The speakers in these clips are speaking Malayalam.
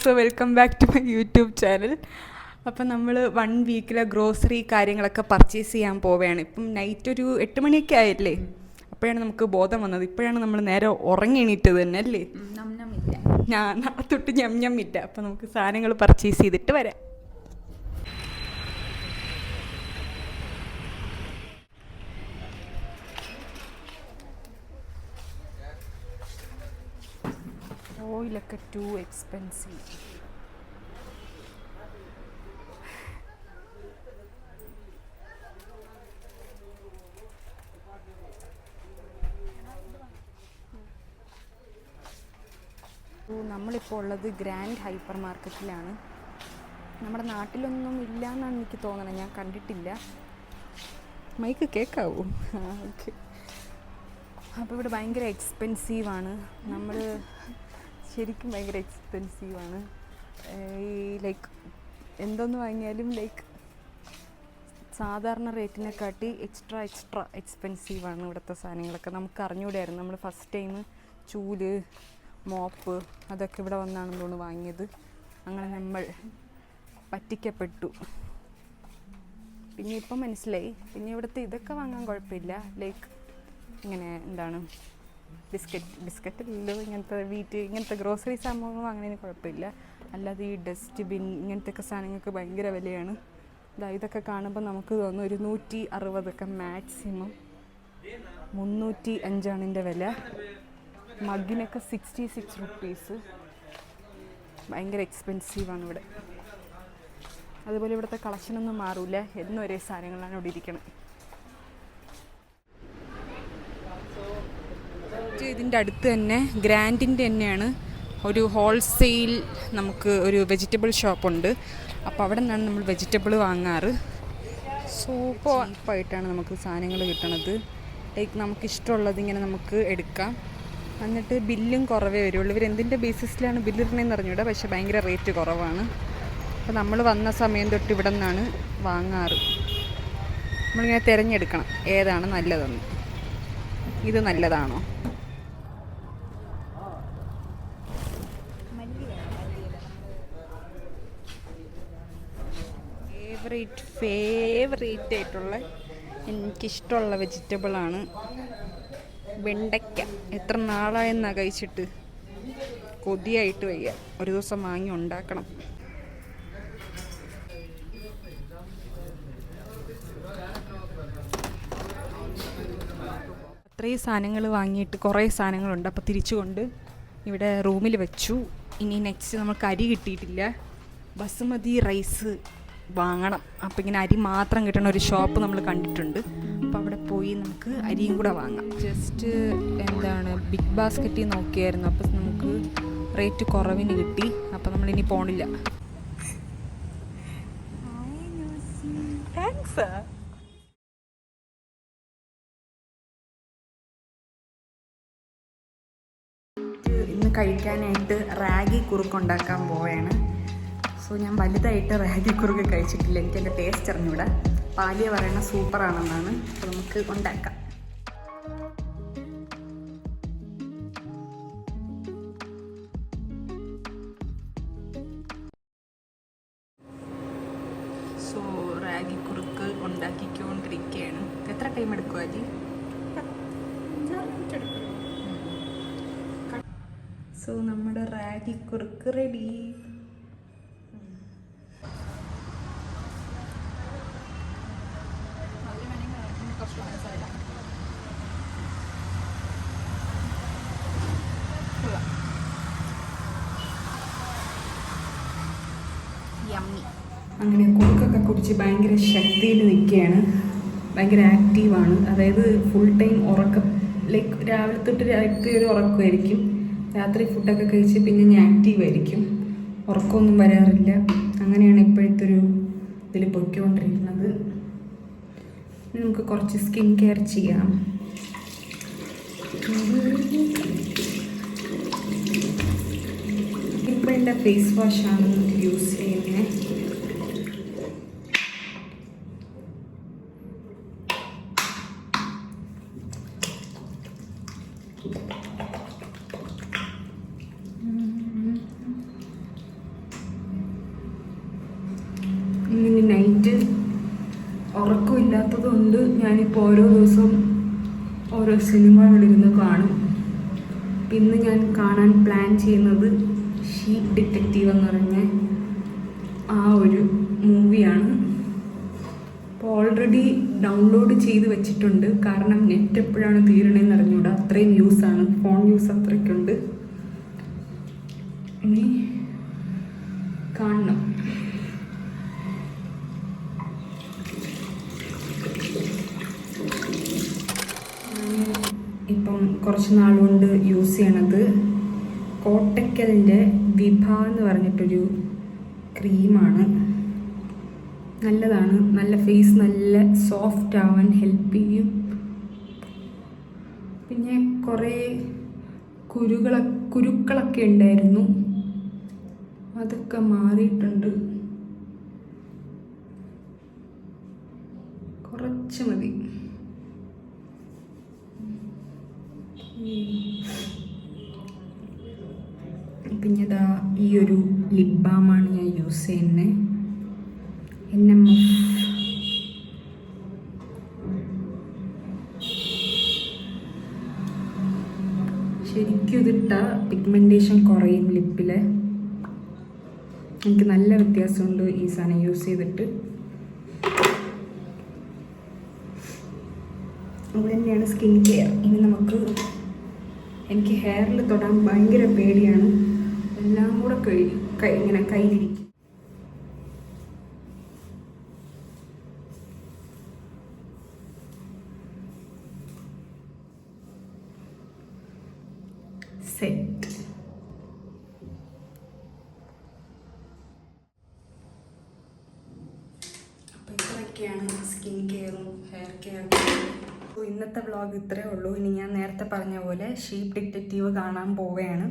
So welcome back to my YouTube channel. അപ്പം നമ്മൾ 1 വീക്കിലെ ഗ്രോസറി കാര്യങ്ങളൊക്കെ പർച്ചേസ് ചെയ്യാൻ പോവുകയാണ്. ഇപ്പം നൈറ്റ് ഒരു 8 മണിയൊക്കെ ആയില്ലേ, അപ്പോഴാണ് നമുക്ക് ബോധം വന്നത്. ഇപ്പോഴാണ് നമ്മൾ നേരെ ഉറങ്ങി എണീറ്റത് തന്നെ അല്ലേ. ഞാൻ നാളെ തൊട്ട് ഞമ്മില്ല. അപ്പം നമുക്ക് സാധനങ്ങൾ പർച്ചേസ് ചെയ്തിട്ട് വരാം. ഓയിലൊക്കെ ടു എക്സ്പെൻസീവ്. നമ്മളിപ്പോൾ ഉള്ളത് ഗ്രാൻഡ് ഹൈപ്പർ മാർക്കറ്റിലാണ്. നമ്മുടെ നാട്ടിലൊന്നും ഇല്ല എന്നാണ് എനിക്ക് തോന്നണത്, ഞാൻ കണ്ടിട്ടില്ല. മൈക്ക് കേൾക്കാവൂ? ഓക്കെ. അപ്പോൾ ഇവിടെ ഭയങ്കര എക്സ്പെൻസീവാണ്. നമ്മൾ ശരിക്കും ഭയങ്കര എക്സ്പെൻസീവാണ്. ഈ ലൈക്ക് എന്തൊന്ന് വാങ്ങിയാലും ലൈക്ക് സാധാരണ റേറ്റിനെക്കാട്ടി എക്സ്ട്രാ എക്സ്പെൻസീവാണ് ഇവിടുത്തെ സാധനങ്ങളൊക്കെ. നമുക്ക് അറിഞ്ഞൂടായിരുന്നു. നമ്മൾ ഫസ്റ്റ് ടൈം ചൂല്, മോപ്പ് അതൊക്കെ ഇവിടെ വന്നാണെന്ന് തോന്നുന്നു വാങ്ങിയത്. അങ്ങനെ നമ്മൾ പറ്റിക്കപ്പെട്ടു. പിന്നെ ഇപ്പം മനസ്സിലായി. പിന്നെ ഇവിടുത്തെ ഇതൊക്കെ വാങ്ങാൻ കുഴപ്പമില്ല. ലൈക്ക് ഇങ്ങനെ എന്താണ് ബിസ്ക്കറ്റില്ലല്ലോ, ഇങ്ങനത്തെ ഗ്രോസറി സംഭവങ്ങൾ വാങ്ങുന്നതിന് കുഴപ്പമില്ല. അല്ലാതെ ഈ ഡസ്റ്റ് ബിൻ ഇങ്ങനത്തെയൊക്കെ സാധനങ്ങൾക്ക് ഭയങ്കര വിലയാണ്. ഇതൊക്കെ കാണുമ്പോൾ നമുക്ക് തോന്നും ഒരു 160 മാക്സിമം. 305 ഇതിൻ്റെ വില. മഗ്ഗിനൊക്കെ 66 റുപ്പീസ്. ഭയങ്കര എക്സ്പെൻസീവാണ് ഇവിടെ. അതുപോലെ ഇവിടുത്തെ കളക്ഷനൊന്നും മാറില്ല. എന്നും ഒരേ സാധനങ്ങളാണ് ഇവിടെ ഇരിക്കുന്നത്. ഇതിൻ്റെ അടുത്ത് തന്നെ ഗ്രാൻഡിൻ്റെ തന്നെയാണ് ഒരു ഹോൾസെയിൽ നമുക്ക് ഒരു വെജിറ്റബിൾ ഷോപ്പുണ്ട്. അപ്പോൾ അവിടെ നിന്നാണ് നമ്മൾ വെജിറ്റബിൾ വാങ്ങാറ്. ചീപ്പായിട്ടാണ് നമുക്ക് സാധനങ്ങൾ കിട്ടണത്. ലൈക്ക് നമുക്കിഷ്ടമുള്ളത് ഇങ്ങനെ നമുക്ക് എടുക്കാം. എന്നിട്ട് ബില്ലും കുറവേ വരുള്ളൂ. ഇവർ എന്തിൻ്റെ ബേസിസിലാണ് ബില്ലിടണേന്ന് അറിഞ്ഞൂടാ, പക്ഷേ ഭയങ്കര റേറ്റ് കുറവാണ്. അപ്പോൾ നമ്മൾ വന്ന സമയം തൊട്ട് ഇവിടെ നിന്നാണ് വാങ്ങാറ്. നമ്മളിങ്ങനെ തിരഞ്ഞെടുക്കണം ഏതാണ് നല്ലതെന്ന്. ഇത് നല്ലതാണോ? ഫേവറേറ്റ് ആയിട്ടുള്ള എനിക്കിഷ്ടമുള്ള വെജിറ്റബിളാണ് വെണ്ടയ്ക്ക. എത്ര നാളായെന്നാ കഴിച്ചിട്ട്, കൊതിയായിട്ട് വയ്യ. ഒരു ദിവസം വാങ്ങി ഉണ്ടാക്കണം. അത്രയും സാധനങ്ങൾ വാങ്ങിയിട്ട് കുറേ സാധനങ്ങളുണ്ട്. അപ്പോൾ തിരിച്ചുകൊണ്ട് ഇവിടെ റൂമിൽ വെച്ചു. ഇനി നെക്സ്റ്റ് നമുക്ക് അരി കിട്ടിയിട്ടില്ല. ബസുമതി റൈസ് വാങ്ങണം. അപ്പോൾ ഇങ്ങനെ അരി മാത്രം കിട്ടുന്ന ഒരു ഷോപ്പ് നമ്മൾ കണ്ടിട്ടുണ്ട്. അപ്പോൾ അവിടെ പോയി നമുക്ക് അരിയും കൂടെ വാങ്ങാം. ജസ്റ്റ് എന്താണ് ബിഗ് ബാസ്ക്കറ്റിൽ നോക്കിയായിരുന്നു. അപ്പോൾ നമുക്ക് റേറ്റ് കുറവിന് കിട്ടി. അപ്പോൾ നമ്മളിനി പോണില്ല. ഇന്ന് കഴിക്കാനായിട്ട് റാഗി കുറുക്കുണ്ടാക്കാൻ പോവുകയാണ്. സോ ഞാൻ വലുതായിട്ട് റാഗി കുറുക്ക് കഴിച്ചിട്ടില്ല. എനിക്ക് എൻ്റെ ടേസ്റ്റ് അറിഞ്ഞൂടാ. പാലിയ പറയുന്ന സൂപ്പറാണെന്നാണ്. അപ്പോൾ നമുക്ക് ഉണ്ടാക്കാം. സോ റാഗി കുറുക്ക് ഉണ്ടാക്കിക്കൊണ്ടിരിക്കുകയാണ്. എത്ര ടൈം എടുക്കും അജി? സോ നമ്മുടെ റാഗി കുറുക്ക് റെഡി. അങ്ങനെ കുറുക്കൊക്കെ കുടിച്ച് ഭയങ്കര ശക്തിയിൽ നിൽക്കുകയാണ്. ഭയങ്കര ആക്റ്റീവാണ്. അതായത് ഫുൾ ടൈം ഉറക്കം. ലൈക്ക് രാവിലെ തൊട്ട് രാത്രി ഒരു ഉറക്കമായിരിക്കും. രാത്രി ഫുഡൊക്കെ കഴിച്ച് പിന്നെ ഞാൻ ആക്റ്റീവായിരിക്കും. ഉറക്കമൊന്നും വരാറില്ല. അങ്ങനെയാണ് ഇപ്പോഴത്തെ ഒരു ഇതിൽ പൊയ്ക്കൊണ്ടിരിക്കുന്നത്. നമുക്ക് കുറച്ച് സ്കിൻ കെയർ ചെയ്യാം. ഇപ്പോൾ എൻ്റെ ഫേസ് വാഷാണ് യൂസ് ചെയ്യുന്നത്. ഇങ്ങനെ നൈറ്റ് ഉറക്കമില്ലാത്തതുകൊണ്ട് ഞാനിപ്പോൾ ഓരോ ദിവസവും ഓരോ സിനിമകളിരുന്ന് കാണും. ഇന്ന് ഞാൻ കാണാൻ പ്ലാൻ ചെയ്യുന്നത് ഷീപ്പ് ഡിറ്റക്റ്റീവ് എന്ന് പറഞ്ഞ ആ ഒരു മൂവിയാണ്. അപ്പോൾ ഓൾറെഡി ഡൗൺലോഡ് ചെയ്ത് വെച്ചിട്ടുണ്ട്. കാരണം നെറ്റ് എപ്പോഴാണ് തീരണേന്ന് അറിഞ്ഞൂടാ, അത്രയും യൂസാണ്, ഫോൺ യൂസ് അത്രയ്ക്കുണ്ട്. ഇനി കാണണം. ഇപ്പം കുറച്ച് നാളുകൊണ്ട് യൂസ് ചെയ്യണത് കോട്ടക്കലിൻ്റെ വിഭ എന്ന് പറഞ്ഞിട്ടൊരു ക്രീമാണ്. നല്ലതാണ്, നല്ല ഫേസ് നല്ല സോഫ്റ്റ് ആവാൻ ഹെൽപ്പ് ചെയ്യും. പിന്നെ കുറേ കുരുക്കളൊക്കെ ഉണ്ടായിരുന്നു, അതൊക്കെ മാറിയിട്ടുണ്ട്. കുറച്ച് മതി. പിന്നെ ഇതാ ഈ ഒരു ലിപ് ബാമാണ് ഞാൻ യൂസ് ചെയ്യുന്നത്. NMF. ശരിക്കും ഇതിട്ട പിഗ്മെൻറ്റേഷൻ കുറയും ലിപ്പിൽ. എനിക്ക് നല്ല വ്യത്യാസമുണ്ട് ഈ സാധനം യൂസ് ചെയ്തിട്ട്. അത് തന്നെയാണ് സ്കിൻ കെയർ. ഇനി എനിക്ക് ഹെയറിൽ തൊടാൻ ഭയങ്കര പേടിയാണ്. എല്ലാം കൂടെ ഇങ്ങനെ കയ്യിലിരിക്കും. സെറ്റ്. അപ്പോൾ ഇത്രയൊക്കെയാണ് സ്കിൻ കെയറും ഹെയർ കെയറും. അപ്പോൾ ഇന്നത്തെ വ്ളോഗ് ഇത്രയേ ഉള്ളൂ. ഇനി ഞാൻ നേരത്തെ പറഞ്ഞ പോലെ ഷീപ്പ് ഡിറ്റക്റ്റീവ് കാണാൻ പോവുകയാണ്.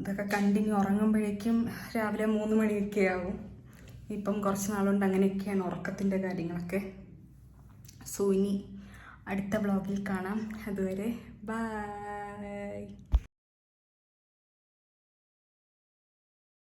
ഇതൊക്കെ കണ്ടിന്യൂ ഉറങ്ങുമ്പോഴേക്കും രാവിലെ 3 മണിയൊക്കെ ആവും. ഇപ്പം കുറച്ച് നാളുകൊണ്ട് അങ്ങനെയൊക്കെയാണ് ഉറക്കത്തിൻ്റെ കാര്യങ്ങളൊക്കെ. സോ ഇനി അടുത്ത വ്ളോഗിൽ കാണാം. അതുവരെ ബൈ.